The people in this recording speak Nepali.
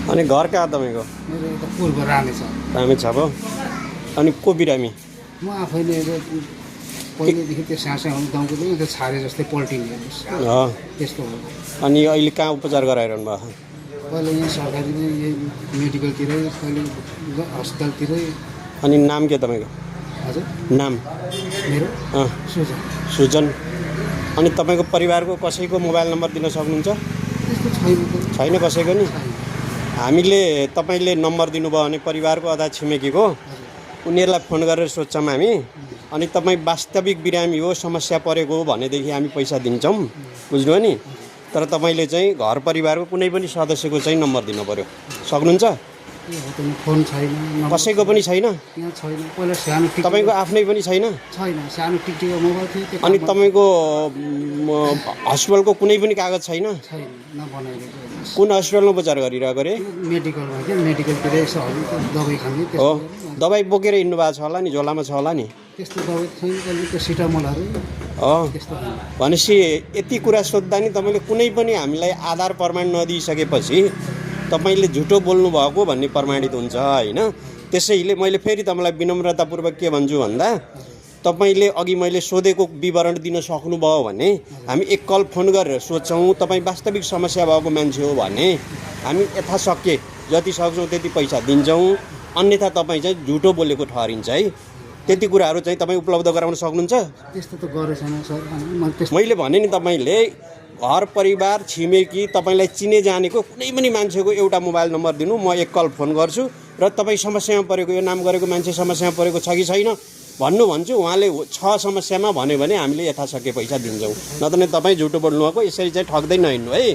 अनि घर कहाँ तपाईँको? मेरो यता पूर्व रामेछ। रामेछाप हो। अनि को बिरामी? म आफैले पहिलेदेखि त्यो साँसा गाउँको त्यो छारे जस्तै पल्टिने त्यस्तो हो। अनि अहिले कहाँ उपचार गराइरहनु भयो? पहिला यहाँ सरकारी यही मेडिकलतिरै, कहिले अस्पतालतिरै। अनि नाम के तपाईँको? हजुर नाम? मेरो सुजन। सुजन। अनि तपाईँको परिवारको कसैको मोबाइल नम्बर दिन सक्नुहुन्छ? त्यस्तो छैन। छैन कसैको नि? हामीले तपाईँले नम्बर दिनुभयो भने परिवारको अथवा छिमेकीको उनीहरूलाई फोन गरेर सोध्छौँ हामी। अनि तपाईँ वास्तविक बिरामी हो, समस्या परेको हो भनेदेखि हामी पैसा दिन्छौँ, बुझ्नुभयो नि? तर तपाईँले चाहिँ घर परिवारको कुनै पनि सदस्यको चाहिँ नम्बर दिनु पऱ्यो। सक्नुहुन्छ? फोन छैन, कसैको पनि छैन? यहाँ छैन। पहिला सानो तपाईँको आफ्नै पनि छैन? छैन, सानो टिकटिक मोबाइल थियो। अनि तपाईँको हस्पिटलको कुनै पनि कागज छैन? छैन, नबनाएको। कुन हस्पिटलमा उपचार गरिरहेको अरे? मेडिकलमा क्या, मेडिकलतिर यसो दबाई खाने। हो, दबाई बोकेर हिँड्नु भएको छ होला नि, झोलामा छ होला नि? त्यस्तो दबाई छैन, त्यो सिटामोलहरू हो। त्यस्तो भनेपछि यति कुरा सोद्धा नि तपाईँले कुनै पनि हामीलाई आधार प्रमाण नदिइसकेपछि तपाईँले झुटो बोल्नु भएको भन्ने प्रमाणित हुन्छ होइन? त्यसैले मैले फेरि तपाईँलाई विनम्रतापूर्वक के भन्छु भन्दा, तपाईँले अघि मैले सोधेको विवरण दिन सक्नुभयो भने हामी एक कल फोन गरेर सोध्छौँ। तपाईँ वास्तविक समस्या भएको मान्छे हो भने हामी यथाशक्य जति सक्छौँ त्यति पैसा दिन्छौँ, अन्यथा तपाईँ चाहिँ झुटो बोलेको ठहरिन्छ है। त्यति कुराहरू चाहिँ तपाईँ उपलब्ध गराउन सक्नुहुन्छ? त्यस्तो त गरेको छैन सर। मैले भने नि तपाईँले घर परिवार छिमेकी तपाईँलाई चिने जानेको कुनै पनि मान्छेको एउटा मोबाइल नम्बर दिनु, म एक कल फोन गर्छु र तपाईँ समस्यामा परेको, यो नाम गरेको मान्छे समस्यामा परेको छ कि छैन भन्छु। उहाँले छ समस्यामा भन्यो भने हामीले यथाशक्य पैसा दिन्छौँ, नत्र तपाईँ झुटो बोल्नु भएको। यसरी चाहिँ ठग्दै नहिँड्नु है।